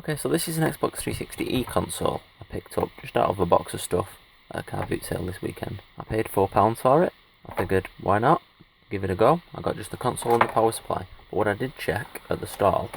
Okay, so this is an Xbox 360e console I picked up just out of a box of stuff at a car boot sale this weekend. I paid £4 for it. I figured, why not? Give it a go. I got just the console and the power supply. But what I did check at the stall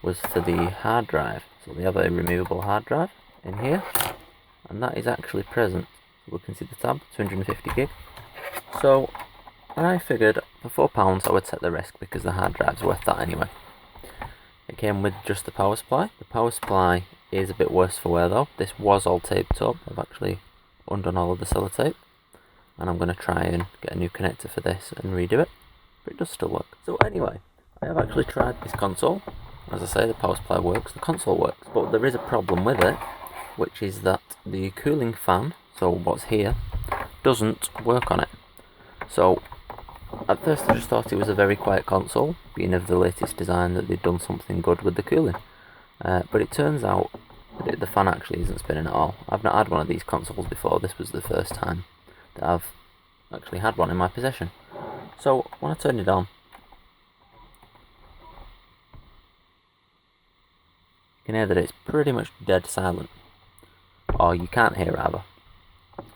was for the hard drive. So they have a removable hard drive in here, and that is actually present. So we can see the tab, 250 gig. So I figured for £4 I would take the risk because the hard drive's worth that anyway. It came with just the power supply. The power supply is a bit worse for wear though. This was all taped up. I've actually undone all of the sellotape, and I'm going to try and get a new connector for this and redo it, but it does still work. So anyway, I have actually tried this console. As I say, the power supply works, the console works, but there is a problem with it, which is that the cooling fan, so what's here, doesn't work on it. So at first I just thought it was a very quiet console, being of the latest design, that they'd done something good with the cooling. But it turns out that the fan actually isn't spinning at all. I've not had one of these consoles before. This was the first time that I've actually had one in my possession. So when I turned it on, you can hear that it's pretty much dead silent. Or you can't hear, rather.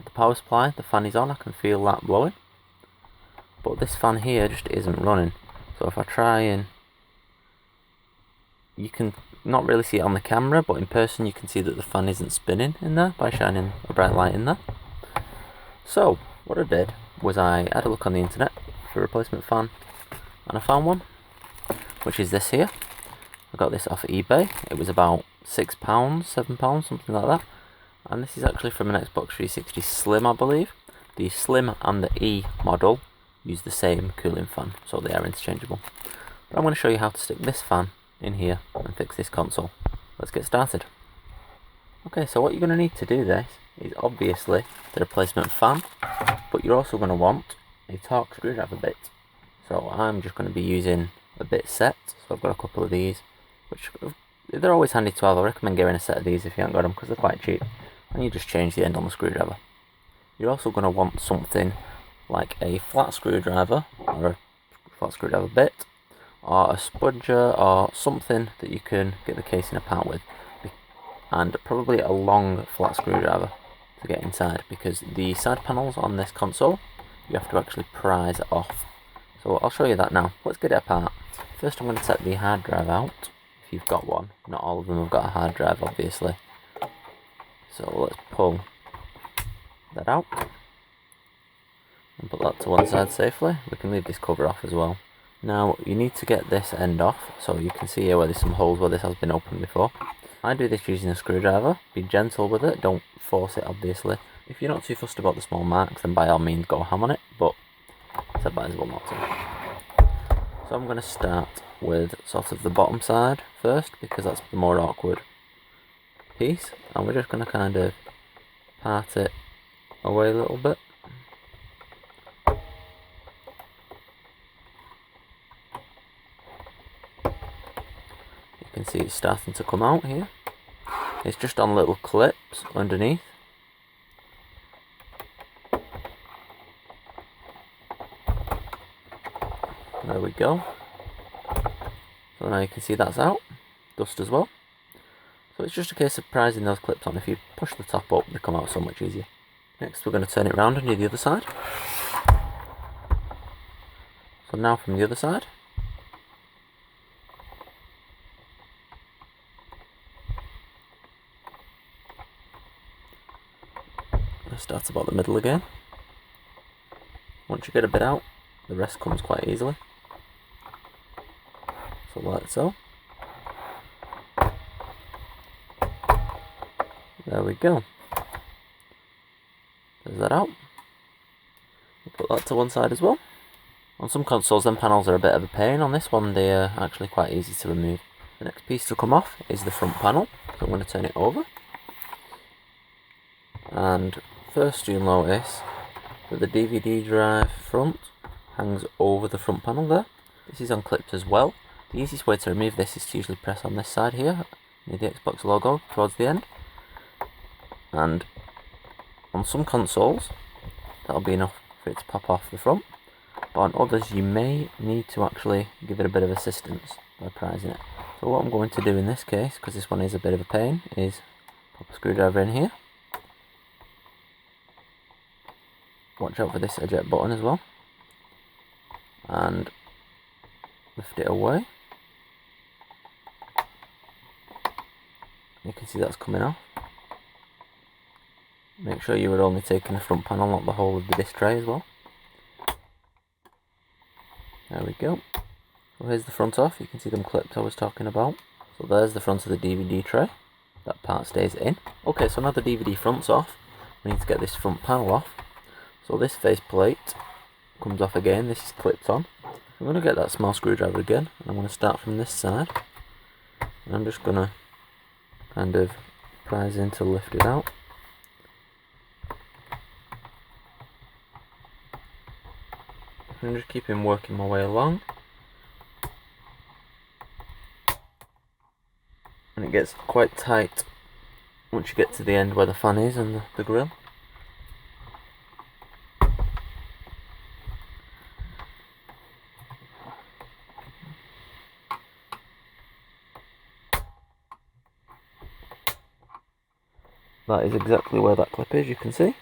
The power supply, the fan is on, I can feel that blowing. But this fan here just isn't running. So if I try and... you can not really see it on the camera, but in person you can see that the fan isn't spinning in there by shining a bright light in there. So what I did was I had a look on the internet for a replacement fan, and I found one, which is this here. I got this off eBay. It was about £6, £7, something like that. And this is actually from an Xbox 360 Slim, I believe. The Slim and the E model use the same cooling fan, so they are interchangeable. But I'm going to show you how to stick this fan in here and fix this console. Let's get started. Okay, so what you're going to need to do this is obviously the replacement fan, but you're also going to want a Torx screwdriver bit. So I'm just going to be using a bit set, so I've got a couple of these, which they're always handy to have. I recommend getting a set of these if you haven't got them, because they're quite cheap, and you just change the end on the screwdriver. You're also going to want something like a flat screwdriver, or a flat screwdriver bit, or a spudger, or something that you can get the casing apart with, and probably a long flat screwdriver to get inside, because the side panels on this console you have to actually prise off. So I'll show you that now. Let's get it apart. First I'm going to take the hard drive out, if you've got one. Not all of them have got a hard drive, obviously. So let's pull that out and put that to one side safely. We can leave this cover off as well. Now you need to get this end off, so you can see here where there's some holes where this has been opened before. I do this using a screwdriver. Be gentle with it, don't force it obviously. If you're not too fussed about the small marks, then by all means go ham on it, but it's advisable not to. So I'm going to start with sort of the bottom side first, because that's the more awkward piece, and we're just going to kind of part it away a little bit. You can see it's starting to come out here. It's just on little clips underneath. There we go. So now you can see that's out. Dust as well. So it's just a case of prising those clips on. If you push the top up, they come out so much easier. Next we're going to turn it round and do the other side. So now from the other side. Start about the middle again. Once you get a bit out, the rest comes quite easily. So like so. There we go. There's that out. We'll put that to one side as well. On some consoles, them panels are a bit of a pain. On this one, they are actually quite easy to remove. The next piece to come off is the front panel. So I'm going to turn it over. And first you'll notice that the DVD drive front hangs over the front panel there. This is on clips as well. The easiest way to remove this is to usually press on this side here, near the Xbox logo, towards the end. And on some consoles, that'll be enough for it to pop off the front. But on others you may need to actually give it a bit of assistance. by prising it. So what I'm going to do in this case, because this one is a bit of a pain, is pop a screwdriver in here. Watch out for this eject button as well. And lift it away. You can see that's coming off. Make sure you are only taking the front panel, not the whole of the disc tray as well. There we go. So here's the front off. You can see them clips I was talking about. So there's the front of the DVD tray. That part stays in. Okay, so now the DVD front's off, we need to get this front panel off. So this face plate comes off again. This is clipped on. I'm going to get that small screwdriver again, and I'm going to start from this side. And I'm just going to kind of prise in to lift it out. I'm just keeping working my way along. And it gets quite tight once you get to the end where the fan is and the grill. That is exactly where that clip is, you can see.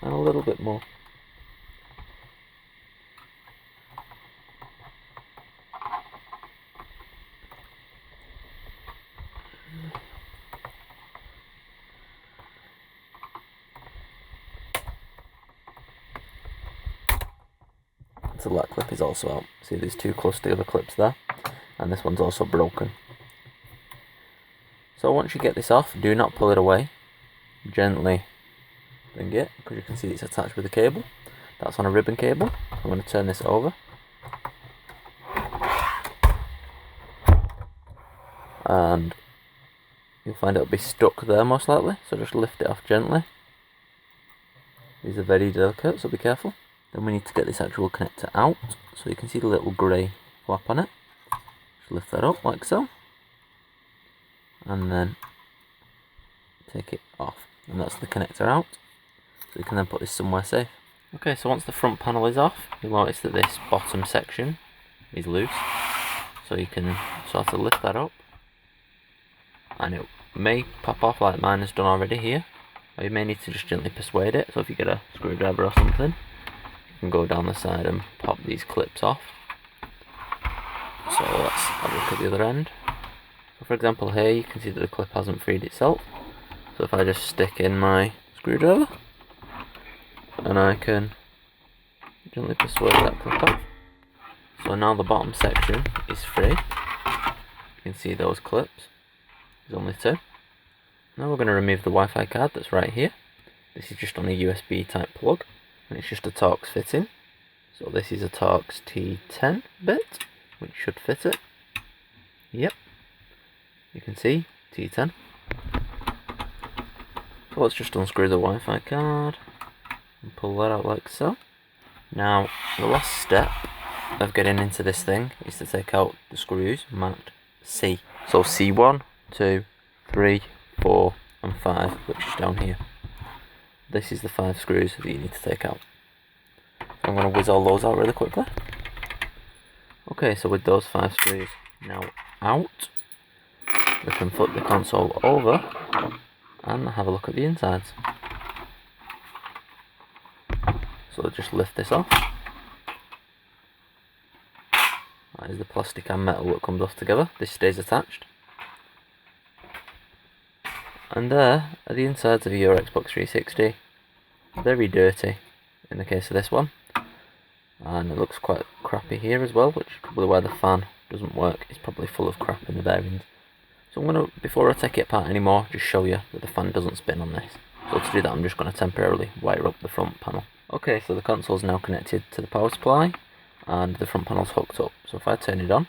And a little bit more. Until that clip is also out. See, there's two close together clips there, and this one's also broken. So once you get this off, do not pull it away. Gently bring it, because you can see it's attached with a cable. That's on a ribbon cable. I'm going to turn this over. And you'll find it'll be stuck there most likely, so just lift it off gently. These are very delicate, so be careful. Then we need to get this actual connector out, so you can see the little grey flap on it. Just lift that up like so. And then take it off, and that's the connector out, so you can then put this somewhere safe. Okay, so once the front panel is off, you'll notice that this bottom section is loose, so you can sort of lift that up, and it may pop off like mine has done already here, or you may need to just gently persuade it. So if you get a screwdriver or something, you can go down the side and pop these clips off. So let's have a look at the other end. So for example here, you can see that the clip hasn't freed itself. So if I just stick in my screwdriver, and I can gently persuade that clip off. So now the bottom section is free. You can see those clips. There's only two. Now we're going to remove the Wi-Fi card that's right here. This is just on a USB type plug, and it's just a Torx fitting. So this is a Torx T10 bit, which should fit it. Yep. You can see, T10. So let's just unscrew the Wi-Fi card and pull that out like so. Now, the last step of getting into this thing is to take out the screws marked C. So C1, 2, 3, 4 and 5, which is down here. This is the 5 screws that you need to take out. So I'm going to whiz all those out really quickly. Okay, so with those 5 screws now out, we can flip the console over and have a look at the insides. So just lift this off. That is the plastic and metal that comes off together. This stays attached. And there are the insides of your Xbox 360. Very dirty in the case of this one. And it looks quite crappy here as well, which is probably why the fan doesn't work. It's probably full of crap in the bearings. So I'm going to, before I take it apart anymore, just show you that the fan doesn't spin on this. So to do that, I'm just going to temporarily wire up the front panel. Okay, so the console is now connected to the power supply, and the front panel's hooked up. So if I turn it on,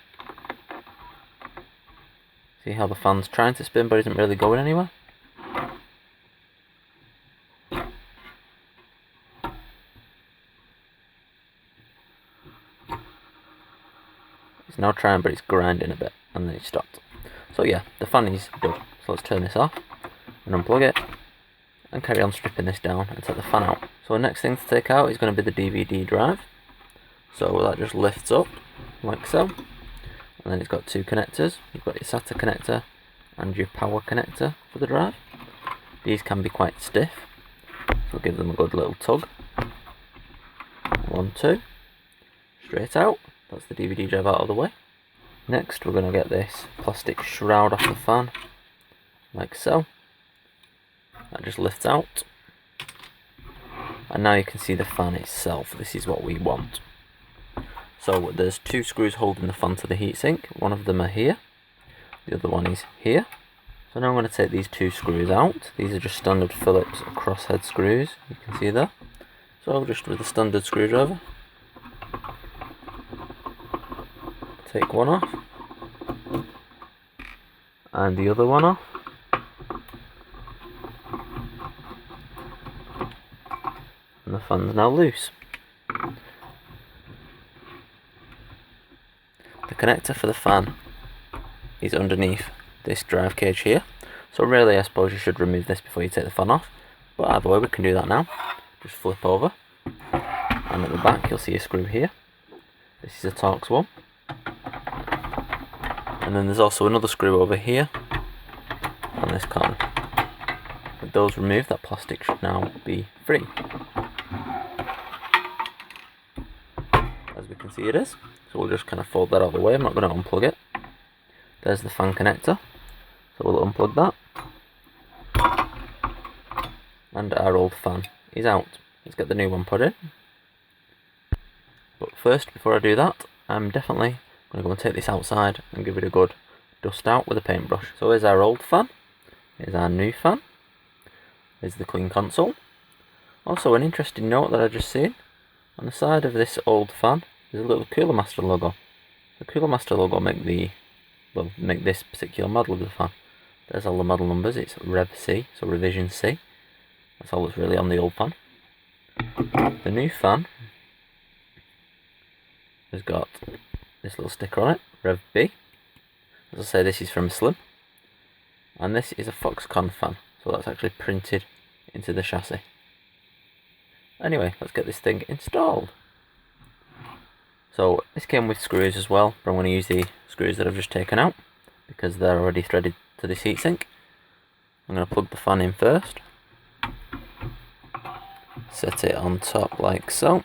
see how the fan's trying to spin but isn't really going anywhere? It's now trying, but it's grinding a bit, and then it stopped. So yeah, the fan is done. So let's turn this off and unplug it and carry on stripping this down and take the fan out. So the next thing to take out is going to be the DVD drive. So that just lifts up like so, and then it's got two connectors. You've got your SATA connector and your power connector for the drive. These can be quite stiff, so give them a good little tug. 1, 2, straight out. That's the DVD drive out of the way. Next we're going to get this plastic shroud off the fan, like so. That just lifts out. And now you can see the fan itself. This is what we want. So there's two screws holding the fan to the heatsink. One of them are here, the other one is here. So now I'm going to take these two screws out. These are just standard Phillips crosshead screws, you can see there. So just with a standard screwdriver, take one off, and the other one off. And the fan's now loose. The connector for the fan is underneath this drive cage here. So really I suppose you should remove this before you take the fan off. But either way we can do that now. Just flip over. And at the back you'll see a screw here. This is a Torx one. And then there's also another screw over here on this corner. With those removed, that plastic should now be free. As we can see it is. So we'll just kind of fold that out of the way. I'm not going to unplug it. There's the fan connector. So we'll unplug that. And our old fan is out. Let's get the new one put in. But first, before I do that, I'm definitely going to go and take this outside and give it a good dust out with a paintbrush. So here's our old fan. Here's our new fan. Here's the clean console. Also an interesting note that I just seen. On the side of this old fan, there's a little Cooler Master logo. The Cooler Master logo make this particular model of the fan. There's all the model numbers. It's Rev C, so revision C. That's all that's really on the old fan. The new fan has got this little sticker on it, Rev B. As I say, this is from Slim. And this is a Foxconn fan, so that's actually printed into the chassis. Anyway, let's get this thing installed. So this came with screws as well, but I'm going to use the screws that I've just taken out because they're already threaded to this heatsink. I'm going to plug the fan in first. Set it on top like so.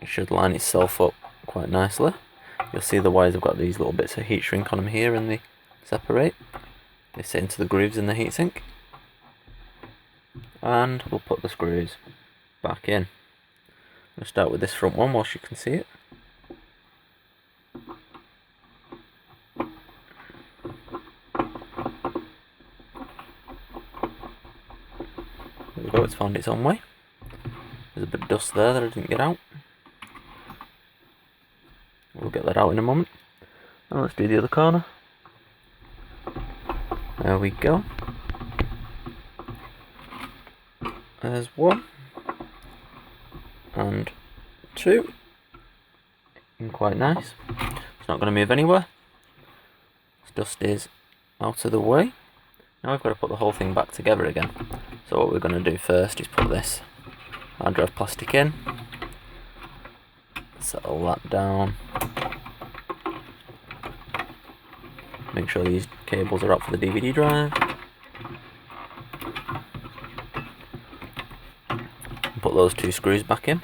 It should line itself up quite nicely. You'll see the wires have got these little bits of heat shrink on them here and they separate. They sit into the grooves in the heatsink. And we'll put the screws back in. We'll start with this front one whilst you can see it. There we go, it's found its own way. There's a bit of dust there that I didn't get out. We'll get that out in a moment. And let's do the other corner. There we go. There's one. And two. And quite nice. It's not going to move anywhere. This dust is out of the way. Now we've got to put the whole thing back together again. So what we're going to do first is put this hard drive plastic in. Settle that down. Make sure these cables are out for the DVD drive. And put those two screws back in.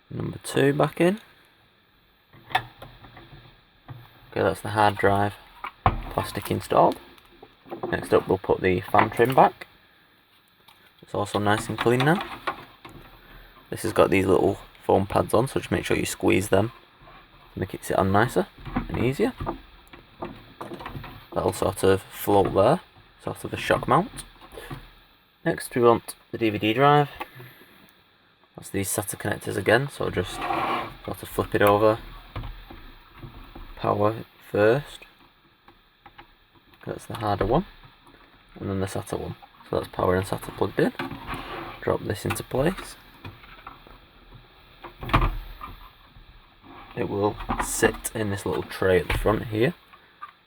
Number 2 back in. Okay, that's the hard drive plastic installed. Next up we'll put the fan trim back. It's also nice and clean now. This has got these little foam pads on, so just make sure you squeeze them to make it sit on nicer and easier. That'll sort of float there, sort of a shock mount. Next we want the DVD drive. That's these SATA connectors again, so just sort of flip it over. Power first. That's the harder one. And then the SATA one. So that's power and SATA plugged in. Drop this into place. It will sit in this little tray at the front here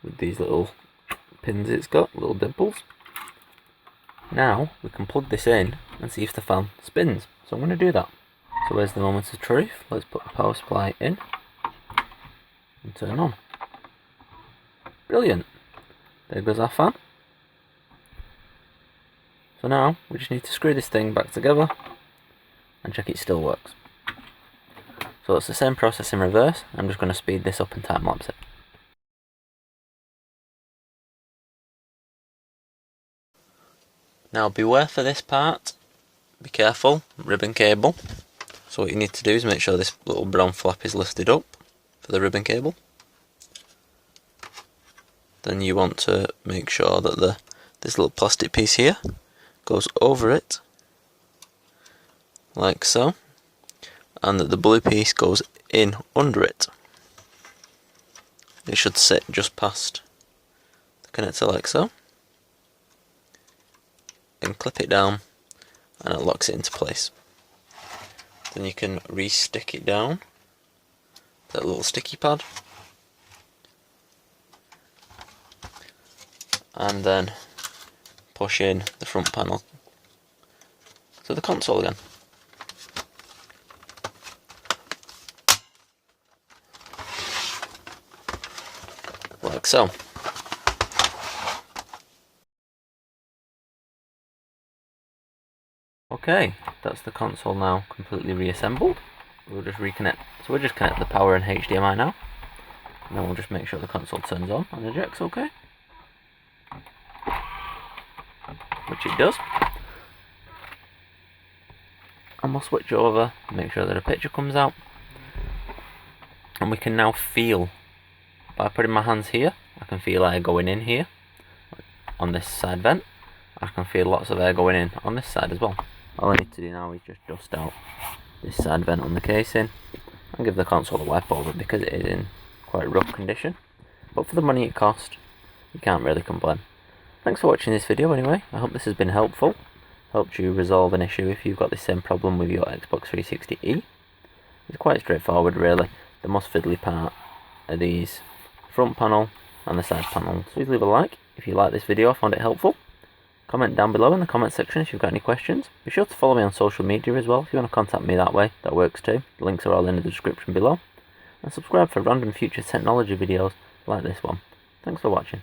with these little pins it's got, little dimples. Now we can plug this in and see if the fan spins. So I'm going to do that. So where's the moment of truth? Let's put the power supply in and turn on. Brilliant! There goes our fan. So now we just need to screw this thing back together and check it still works. So it's the same process in reverse. I'm just going to speed this up and time lapse it. Now beware for this part, be careful, ribbon cable. So what you need to do is make sure this little brown flap is lifted up for the ribbon cable. Then you want to make sure that this little plastic piece here goes over it, like so, and that the blue piece goes in under it. It should sit just past the connector like so, and clip it down and it locks it into place. Then you can re-stick it down, that little sticky pad, and then push in the front panel to the console again. Like so. Okay, that's the console now completely reassembled. We'll just reconnect. So we'll just connect the power and HDMI now, and then we'll just make sure the console turns on and ejects okay, which it does. And we'll switch over, make sure that a picture comes out, and we can now feel, by putting my hands here, I can feel air going in here on this side vent. I can feel lots of air going in on this side as well. All I need to do now is just dust out this side vent on the casing and give the console a wipe over because it is in quite rough condition. But for the money it cost, you can't really complain. Thanks for watching this video anyway. I hope this has been helpful. Helped you resolve an issue if you've got the same problem with your Xbox 360E. It's quite straightforward really. The most fiddly part are these front panel and the side panel. Please leave a like if you like this video or found it helpful. Comment down below in the comment section if you've got any questions. Be sure to follow me on social media as well if you want to contact me that way. That works too. The links are all in the description below. And subscribe for random future technology videos like this one. Thanks for watching.